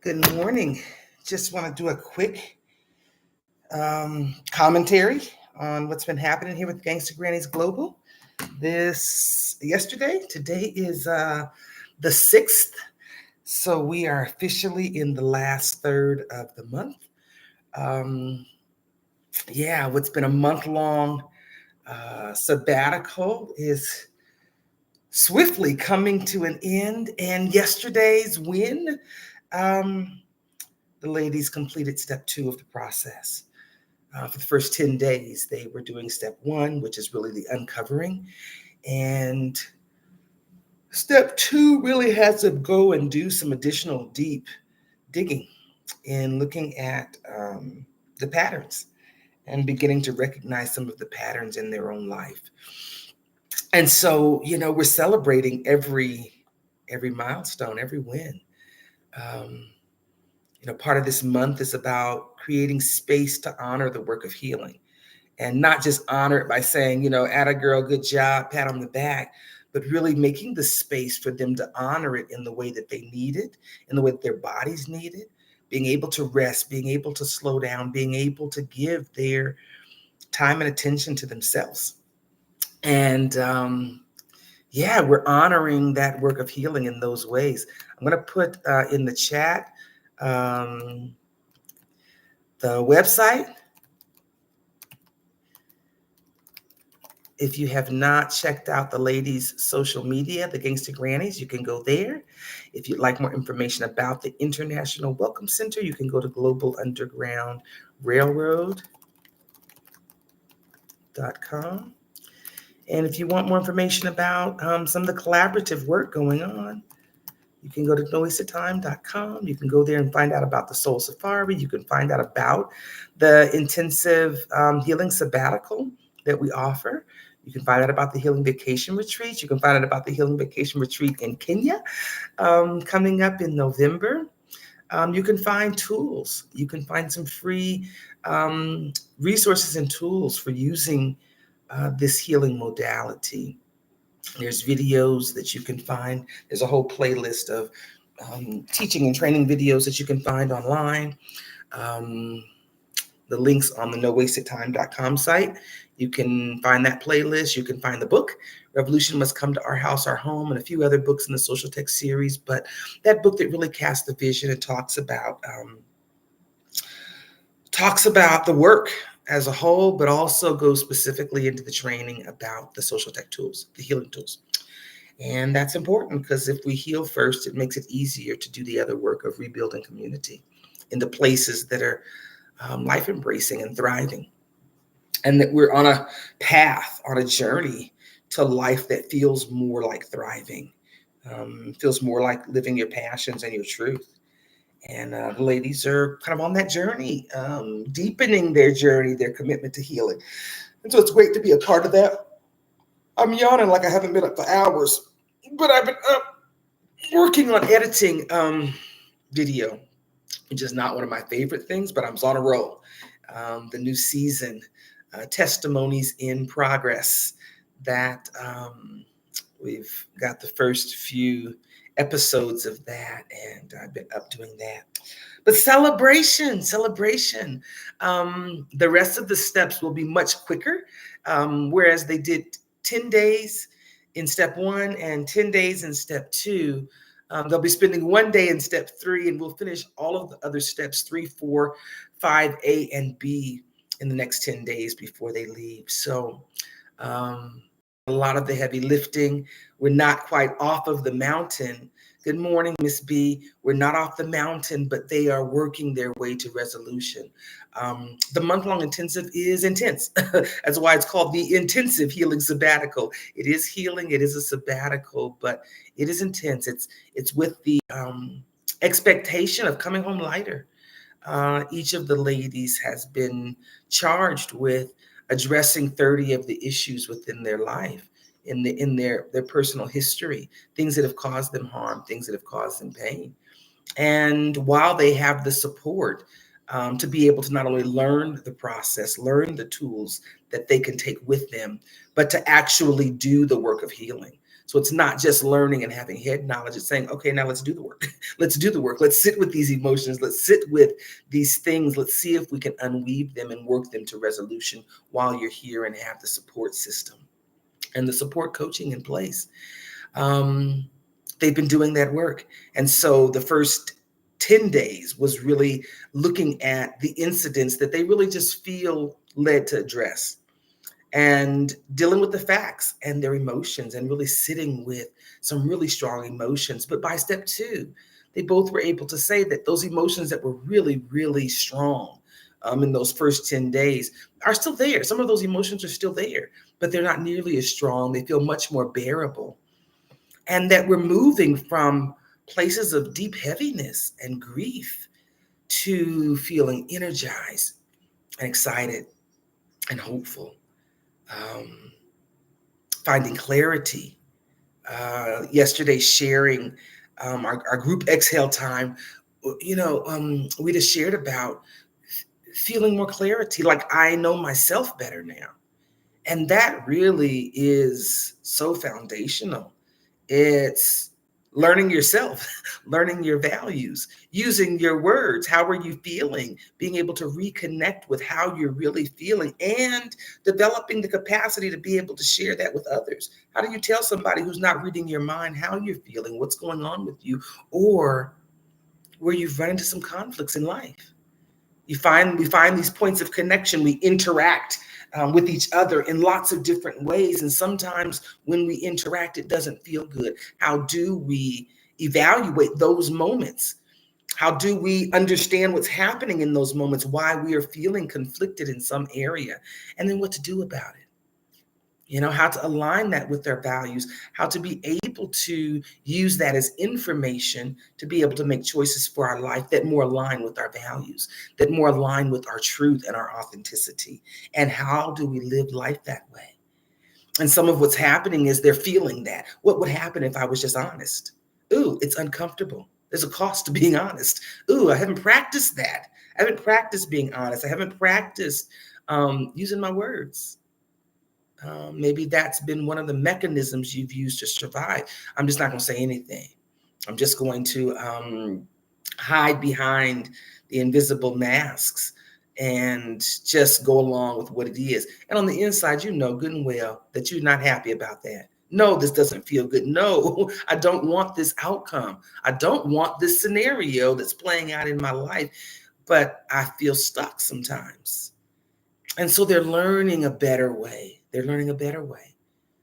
Good morning. Just want to do a quick commentary on what's been happening here with Gangsta Grannies Global. Today is the 6th. So we are officially in the last third of the month. What's been a month-long sabbatical is swiftly coming to an end. And yesterday's win, the ladies completed step 2 of the process. For the first 10 days, they were doing step 1, which is really the uncovering. And step 2 really has to go and do some additional deep digging in looking at the patterns and beginning to recognize some of the patterns in their own life. And so, we're celebrating every milestone, every win. Part of this month is about creating space to honor the work of healing, and not just honor it by saying, atta girl, good job, pat on the back, but really making the space for them to honor it in the way that they need it, in the way that their bodies need it, being able to rest, being able to slow down, being able to give their time and attention to themselves. And we're honoring that work of healing in those ways. I'm going to put in the chat the website. If you have not checked out the ladies' social media, the Gangsta Grannies, you can go there. If you'd like more information about the International Welcome Center, you can go to globalundergroundrailroad.com. And if you want more information about some of the collaborative work going on, you can go to nowastatedtime.com. You can go there and find out about the Soul Safari. You can find out about the intensive healing sabbatical that we offer. You can find out about the Healing Vacation Retreats. You can find out about the Healing Vacation Retreat in Kenya coming up in November. You can find tools. You can find some free resources and tools for using this healing modality. There's videos that you can find. There's a whole playlist of teaching and training videos that you can find online. The links on the NoWastedTime.com site. You can find that playlist. You can find the book, Revolution Must Come to Our House, Our Home, and a few other books in the Social Tech series. But that book that really casts the vision and talks about the work as a whole, but also goes specifically into the training about the social tech tools, the healing tools. And that's important because if we heal first, it makes it easier to do the other work of rebuilding community in the places that are life embracing and thriving. And that we're on a path, on a journey to life that feels more like thriving, feels more like living your passions and your truth. And the ladies are kind of on that journey, deepening their journey, their commitment to healing. And so it's great to be a part of that. I'm yawning like I haven't been up for hours, but I've been up working on editing video, which is not one of my favorite things, but I'm on a roll. The new season, testimonies in progress, that we've got the first few episodes of that, and I've been up doing that. But celebration. The rest of the steps will be much quicker, whereas they did 10 days in step 1 and 10 days in step 2. They'll be spending 1 day in step 3, and we'll finish all of the other steps 3, 4, 5, A, and B in the next 10 days before they leave. So a lot of the heavy lifting. We're not quite off of the mountain. Good morning, Miss B. We're not off the mountain, but they are working their way to resolution. The month-long intensive is intense. That's why it's called the Intensive Healing Sabbatical. It is healing. It is a sabbatical, but it is intense. It's with the expectation of coming home lighter. Each of the ladies has been charged with addressing 30 of the issues within their life, in their personal history, things that have caused them harm, things that have caused them pain. And while they have the support to be able to not only learn the process, learn the tools that they can take with them, but to actually do the work of healing. So it's not just learning and having head knowledge. It's saying, okay, now let's do the work. Let's do the work. Let's sit with these emotions. Let's sit with these things. Let's see if we can unweave them and work them to resolution while you're here and have the support system and the support coaching in place. They've been doing that work. And so the first 10 days was really looking at the incidents that they really just feel led to address and dealing with the facts and their emotions and really sitting with some really strong emotions. But by step 2, they both were able to say that those emotions that were really, really strong in those first 10 days are still there. Some of those emotions are still there, but they're not nearly as strong. They feel much more bearable. And that we're moving from places of deep heaviness and grief to feeling energized and excited and hopeful. Finding clarity. Yesterday, sharing our group exhale time, we just shared about feeling more clarity, like I know myself better now. And that really is so foundational. It's learning yourself, learning your values, using your words. How are you feeling? Being able to reconnect with how you're really feeling and developing the capacity to be able to share that with others. How do you tell somebody who's not reading your mind how you're feeling, what's going on with you, or where you've run into some conflicts in life? We find these points of connection. We interact with each other in lots of different ways. And sometimes when we interact, it doesn't feel good. How do we evaluate those moments? How do we understand what's happening in those moments, why we are feeling conflicted in some area, and then what to do about it? How to align that with their values, how to be able to use that as information to be able to make choices for our life that more align with our values, that more align with our truth and our authenticity. And how do we live life that way? And some of what's happening is they're feeling that. What would happen if I was just honest? Ooh, it's uncomfortable. There's a cost to being honest. Ooh, I haven't practiced that. I haven't practiced being honest. I haven't practiced using my words. Maybe that's been one of the mechanisms you've used to survive. I'm just not going to say anything. I'm just going to hide behind the invisible masks and just go along with what it is. And on the inside, you know good and well that you're not happy about that. No, this doesn't feel good. No, I don't want this outcome. I don't want this scenario that's playing out in my life, but I feel stuck sometimes. And so they're learning a better way. They're learning a better way,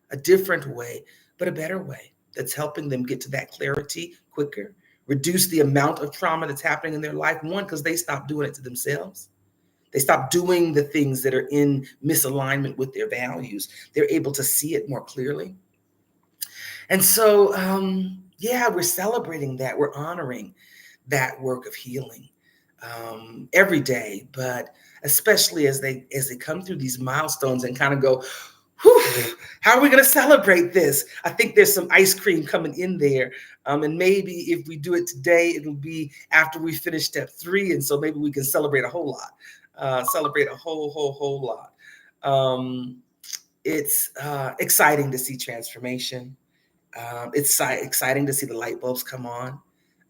a different way, but a better way that's helping them get to that clarity quicker, reduce the amount of trauma that's happening in their life. One, because they stop doing it to themselves. They stop doing the things that are in misalignment with their values. They're able to see it more clearly. And so, we're celebrating that. We're honoring that work of healing every day, but especially as they come through these milestones and kind of go, whew, how are we going to celebrate this? I think there's some ice cream coming in there. And maybe if we do it today, it'll be after we finish step 3. And so maybe we can celebrate a whole lot, celebrate a whole lot. It's exciting to see transformation. It's exciting to see the light bulbs come on.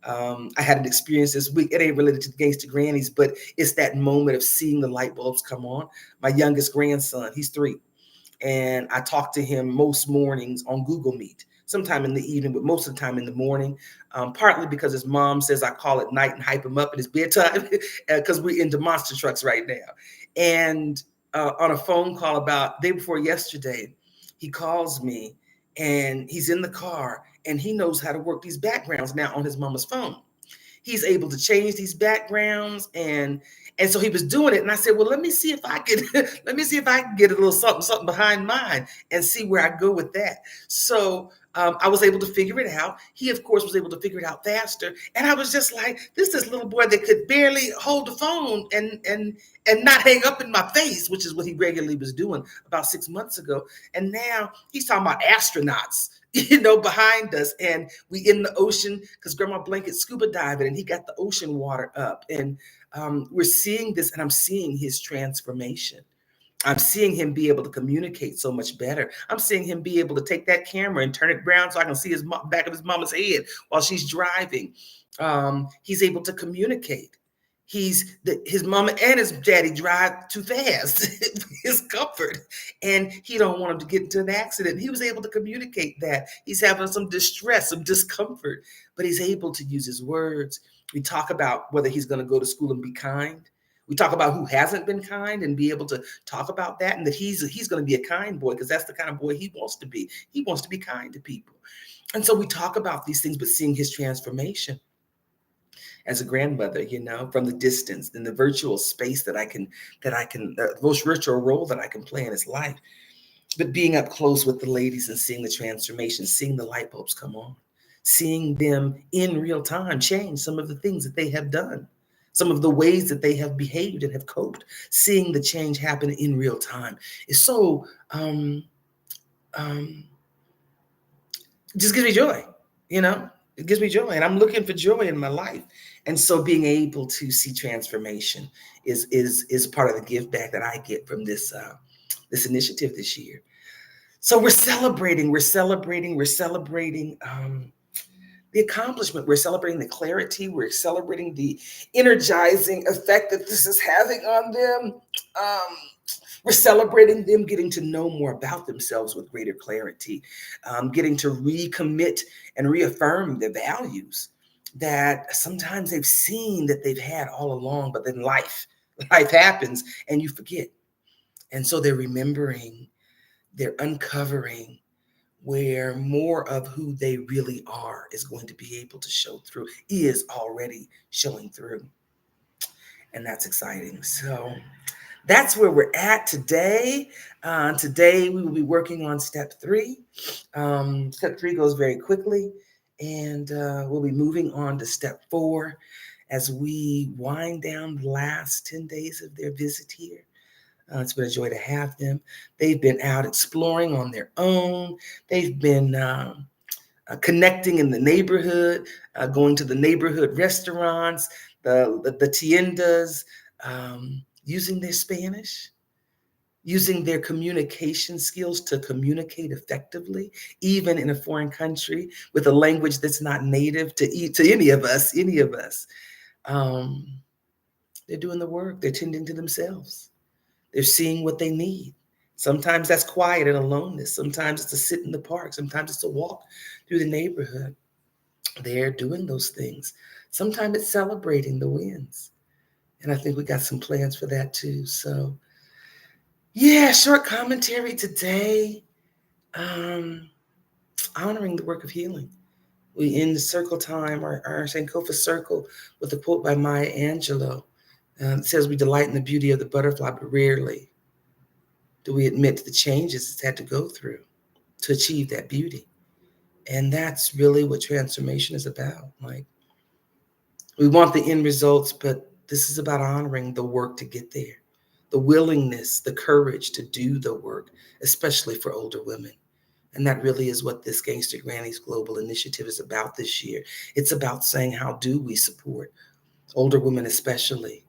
I had an experience this week. It ain't related to the Gangsta Grannies, but it's that moment of seeing the light bulbs come on. My youngest grandson, he's 3. And I talk to him most mornings on Google Meet, sometime in the evening, but most of the time in the morning, partly because his mom says I call at night and hype him up at his bedtime because we're into monster trucks right now. And on a phone call about day before yesterday, he calls me and he's in the car and he knows how to work these backgrounds now on his mama's phone. He's able to change these backgrounds and so he was doing it. And I said, well, let me see if I can get a little something behind mine and see where I go with that. So I was able to figure it out. He, of course, was able to figure it out faster. And I was just like, this little boy that could barely hold the phone and not hang up in my face, which is what he regularly was doing about 6 months ago. And now he's talking about astronauts, behind us. And we in the ocean because Grandma Blanket's scuba diving and he got the ocean water up. And we're seeing this and I'm seeing his transformation. I'm seeing him be able to communicate so much better. I'm seeing him be able to take that camera and turn it around so I can see his back of his mama's head while she's driving. He's able to communicate. His mama and his daddy drive too fast, his comfort, and he don't want him to get into an accident. He was able to communicate that he's having some distress, some discomfort, but he's able to use his words. We talk about whether he's going to go to school and be kind. We talk about who hasn't been kind and be able to talk about that, and that he's going to be a kind boy because that's the kind of boy he wants to be. He wants to be kind to people. And so we talk about these things, but seeing his transformation as a grandmother, from the distance, in the virtual space the most virtual role that I can play in his life, but being up close with the ladies and seeing the transformation, seeing the light bulbs come on, seeing them in real time change some of the things that they have done, some of the ways that they have behaved and have coped, seeing the change happen in real time is so, just gives me joy, it gives me joy, and I'm looking for joy in my life. And so being able to see transformation is part of the give back that I get from this initiative this year. So we're celebrating the accomplishment. We're celebrating the clarity. We're celebrating the energizing effect that this is having on them. We're celebrating them getting to know more about themselves with greater clarity, getting to recommit and reaffirm their values that sometimes they've seen that they've had all along, but then life happens and you forget. And so they're remembering, they're uncovering where more of who they really are is going to be able to show through, is already showing through. And that's exciting. So that's where we're at today. Today, we will be working on step 3. Step 3 goes very quickly, and we'll be moving on to step 4 as we wind down the last 10 days of their visit here. It's been a joy to have them. They've been out exploring on their own. They've been connecting in the neighborhood, going to the neighborhood restaurants, the tiendas, using their Spanish, using their communication skills to communicate effectively, even in a foreign country with a language that's not native to any of us. They're doing the work. They're tending to themselves. They're seeing what they need. Sometimes that's quiet and aloneness. Sometimes it's to sit in the park. Sometimes it's to walk through the neighborhood. They're doing those things. Sometimes it's celebrating the wins. And I think we got some plans for that too. So, yeah, short commentary today. Honoring the work of healing. We end the circle time, our Sankofa circle, with a quote by Maya Angelou. It says, "We delight in the beauty of the butterfly, but rarely do we admit to the changes it's had to go through to achieve that beauty." And that's really what transformation is about. Like, we want the end results, but this is about honoring the work to get there, the willingness, the courage to do the work, especially for older women. And that really is what this Gangsta Grannies Global Initiative is about this year. It's about saying, how do we support older women, especially,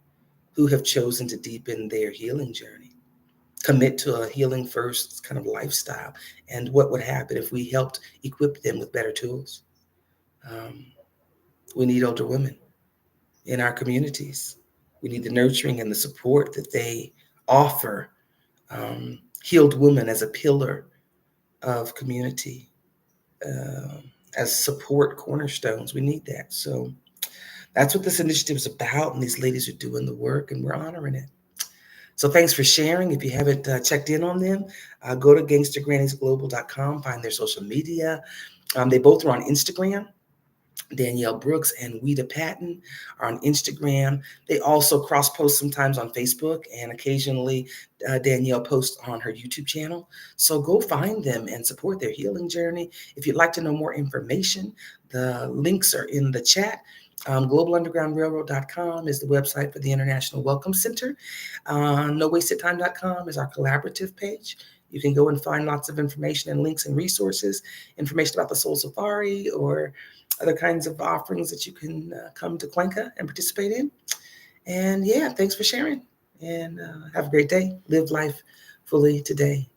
who have chosen to deepen their healing journey, commit to a healing first kind of lifestyle, and what would happen if we helped equip them with better tools. We need older women in our communities. We need the nurturing and the support that they offer healed women as a pillar of community, as support cornerstones. We need that. So that's what this initiative is about, and these ladies are doing the work, and we're honoring it. So thanks for sharing. If you haven't checked in on them, go to gangstagranniesglobal.com, find their social media. They both are on Instagram. Danielle Brooks and Weta Patton are on Instagram. They also cross-post sometimes on Facebook, and occasionally Danielle posts on her YouTube channel. So go find them and support their healing journey. If you'd like to know more information, the links are in the chat. GlobalUndergroundRailroad.com is the website for the International Welcome Center. NoWastedTime.com is our collaborative page. You can go and find lots of information and links and resources, information about the Soul Safari or other kinds of offerings that you can come to Cuenca and participate in. And yeah, thanks for sharing. and have a great day. Live life fully today.